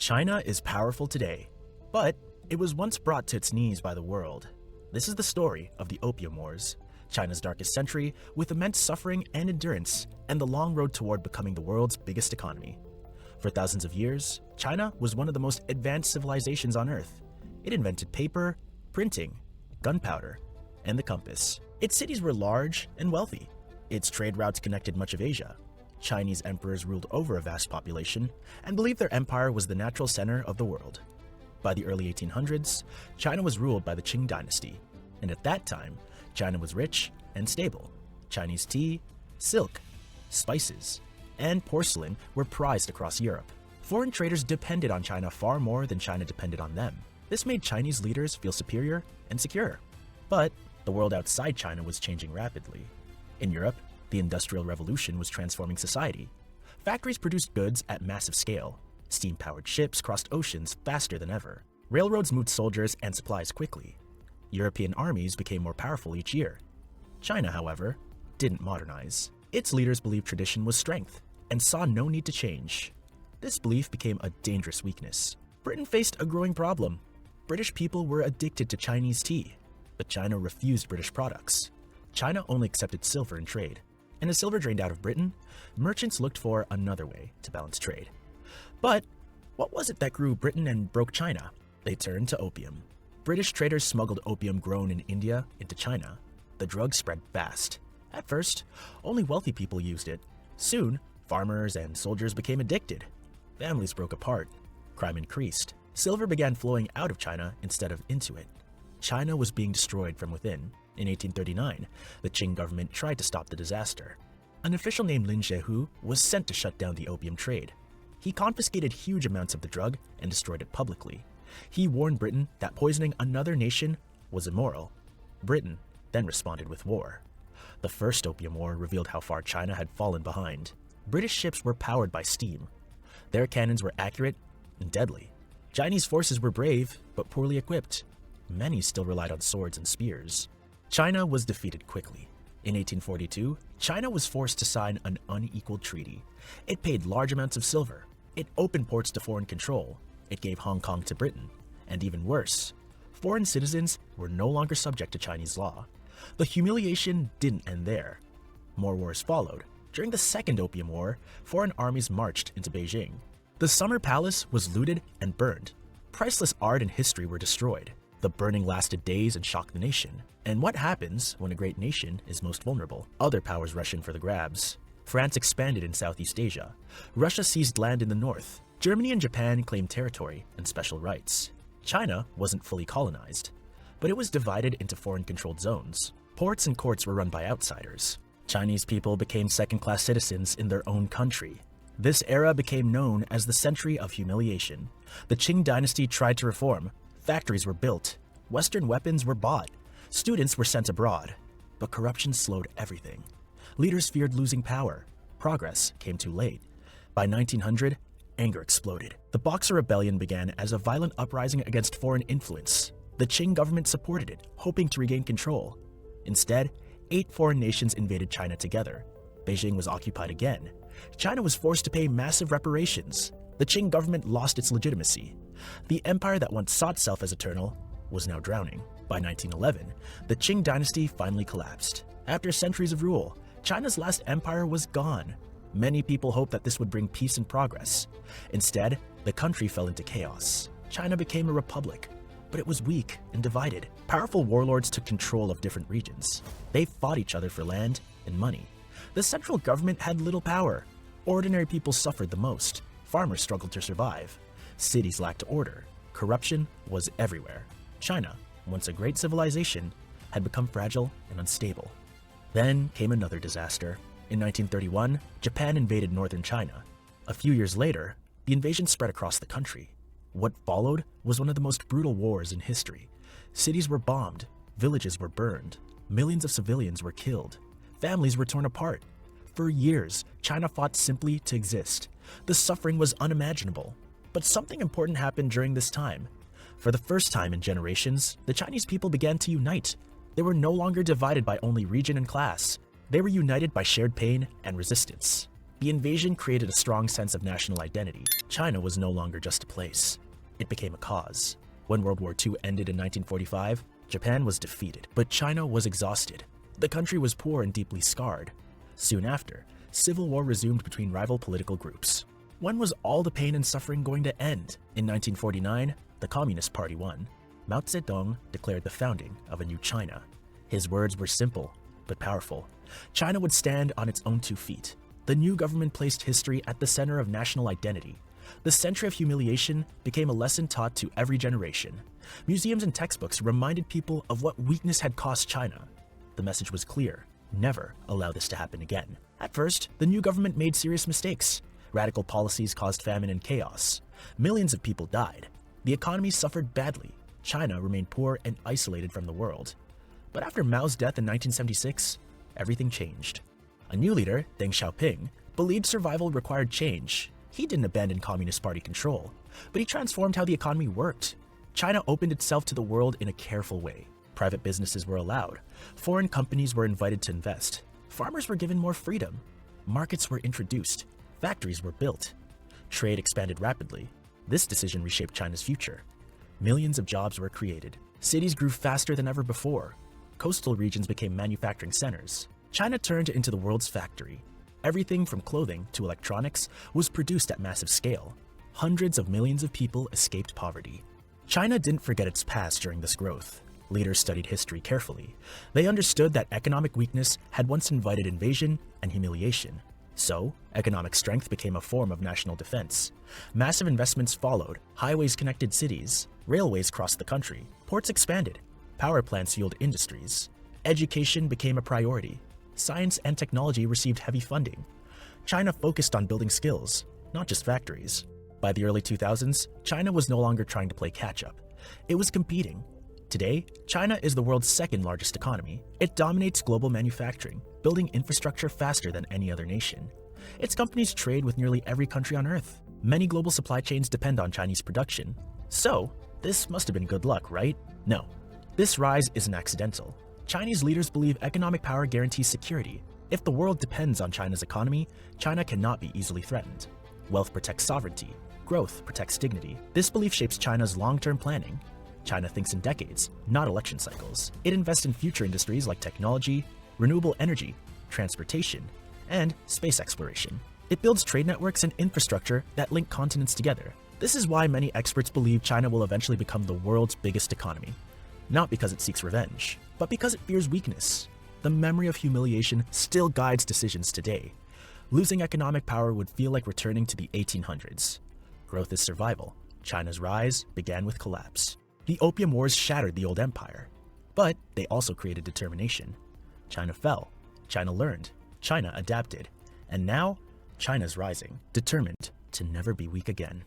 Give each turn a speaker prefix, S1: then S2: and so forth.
S1: China is powerful today, but it was once brought to its knees by the world. This is the story of the Opium Wars, China's darkest century with immense suffering and endurance, and the long road toward becoming the world's biggest economy. For thousands of years, China was one of the most advanced civilizations on Earth. It invented paper, printing, gunpowder, and the compass. Its cities were large and wealthy. Its trade routes connected much of Asia. Chinese emperors ruled over a vast population and believed their empire was the natural center of the world. By the early 1800s, China was ruled by the Qing dynasty, and at that time, China was rich and stable. Chinese tea, silk, spices, and porcelain were prized across Europe. Foreign traders depended on China far more than China depended on them. This made Chinese leaders feel superior and secure. But the world outside China was changing rapidly. In Europe, the Industrial Revolution was transforming society. Factories produced goods at massive scale. Steam-powered ships crossed oceans faster than ever. Railroads moved soldiers and supplies quickly. European armies became more powerful each year. China, however, didn't modernize. Its leaders believed tradition was strength and saw no need to change. This belief became a dangerous weakness. Britain faced a growing problem. British people were addicted to Chinese tea, but China refused British products. China only accepted silver in trade, and as silver drained out of Britain, merchants looked for another way to balance trade. But what was it that grew Britain and broke China? They turned to opium. British traders smuggled opium grown in India into China. The drug spread fast. At first, only wealthy people used it. Soon, farmers and soldiers became addicted. Families broke apart. Crime increased. Silver began flowing out of China instead of into it. China was being destroyed from within. In 1839, the Qing government tried to stop the disaster. An official named Lin Shehu was sent to shut down the opium trade. He confiscated huge amounts of the drug and destroyed it publicly. He warned Britain that poisoning another nation was immoral. Britain then responded with war. The First Opium War revealed how far China had fallen behind. British ships were powered by steam. Their cannons were accurate and deadly. Chinese forces were brave, but poorly equipped. Many still relied on swords and spears. China was defeated quickly. In 1842, China was forced to sign an unequal treaty. It paid large amounts of silver. It opened ports to foreign control. It gave Hong Kong to Britain. And even worse, foreign citizens were no longer subject to Chinese law. The humiliation didn't end there. More wars followed. During the Second Opium War, foreign armies marched into Beijing. The Summer Palace was looted and burned. Priceless art and history were destroyed. The burning lasted days and shocked the nation. And what happens when a great nation is most vulnerable? Other powers rush in for the grabs. France expanded in Southeast Asia. Russia seized land in the north. Germany and Japan claimed territory and special rights. China wasn't fully colonized, but it was divided into foreign-controlled zones. Ports and courts were run by outsiders. Chinese people became second-class citizens in their own country. This era became known as the Century of Humiliation. The Qing dynasty tried to reform. Factories were built. Western weapons were bought. Students were sent abroad. But corruption slowed everything. Leaders feared losing power. Progress came too late. By 1900, anger exploded. The Boxer Rebellion began as a violent uprising against foreign influence. The Qing government supported it, hoping to regain control. Instead, 8 foreign nations invaded China together. Beijing was occupied again. China was forced to pay massive reparations. The Qing government lost its legitimacy. The empire that once saw itself as eternal was now drowning. By 1911, the Qing dynasty finally collapsed. After centuries of rule, China's last empire was gone. Many people hoped that this would bring peace and progress. Instead, the country fell into chaos. China became a republic, but it was weak and divided. Powerful warlords took control of different regions. They fought each other for land and money. The central government had little power. Ordinary people suffered the most. Farmers struggled to survive. Cities lacked order. Corruption was everywhere. China, once a great civilization, had become fragile and unstable. Then came another disaster. In 1931, Japan invaded northern China. A few years later, the invasion spread across the country. What followed was one of the most brutal wars in history. Cities were bombed, villages were burned, millions of civilians were killed, families were torn apart. For years, China fought simply to exist. The suffering was unimaginable. But something important happened during this time. For the first time in generations, the Chinese people began to unite. They were no longer divided by only region and class. They were united by shared pain and resistance. The invasion created a strong sense of national identity. China was no longer just a place. It became a cause. When World War II ended in 1945, Japan was defeated, but China was exhausted. The country was poor and deeply scarred. Soon after, civil war resumed between rival political groups. When was all the pain and suffering going to end? In 1949, the Communist Party won. Mao Zedong declared the founding of a new China. His words were simple, but powerful. China would stand on its own 2 feet. The new government placed history at the center of national identity. The century of humiliation became a lesson taught to every generation. Museums and textbooks reminded people of what weakness had cost China. The message was clear: never allow this to happen again. At first, the new government made serious mistakes. Radical policies caused famine and chaos. Millions of people died. The economy suffered badly. China remained poor and isolated from the world. But after Mao's death in 1976, everything changed. A new leader, Deng Xiaoping, believed survival required change. He didn't abandon Communist Party control, but he transformed how the economy worked. China opened itself to the world in a careful way. Private businesses were allowed. Foreign companies were invited to invest. Farmers were given more freedom. Markets were introduced. Factories were built. Trade expanded rapidly. This decision reshaped China's future. Millions of jobs were created. Cities grew faster than ever before. Coastal regions became manufacturing centers. China turned into the world's factory. Everything from clothing to electronics was produced at massive scale. Hundreds of millions of people escaped poverty. China didn't forget its past during this growth. Leaders studied history carefully. They understood that economic weakness had once invited invasion and humiliation. So, economic strength became a form of national defense. Massive investments followed. Highways connected cities. Railways crossed the country. Ports expanded. Power plants fueled industries. Education became a priority. Science and technology received heavy funding. China focused on building skills, not just factories. By the early 2000s, China was no longer trying to play catch-up. It was competing. Today, China is the world's second largest economy. It dominates global manufacturing, building infrastructure faster than any other nation. Its companies trade with nearly every country on Earth. Many global supply chains depend on Chinese production. So, this must have been good luck, right? No. This rise isn't accidental. Chinese leaders believe economic power guarantees security. If the world depends on China's economy, China cannot be easily threatened. Wealth protects sovereignty. Growth protects dignity. This belief shapes China's long-term planning. China thinks in decades, not election cycles. It invests in future industries like technology, renewable energy, transportation, and space exploration. It builds trade networks and infrastructure that link continents together. This is why many experts believe China will eventually become the world's biggest economy. Not because it seeks revenge, but because it fears weakness. The memory of humiliation still guides decisions today. Losing economic power would feel like returning to the 1800s. Growth is survival. China's rise began with collapse. The Opium Wars shattered the old empire, but they also created determination. China fell. China learned. China adapted. And now, China's rising, determined to never be weak again.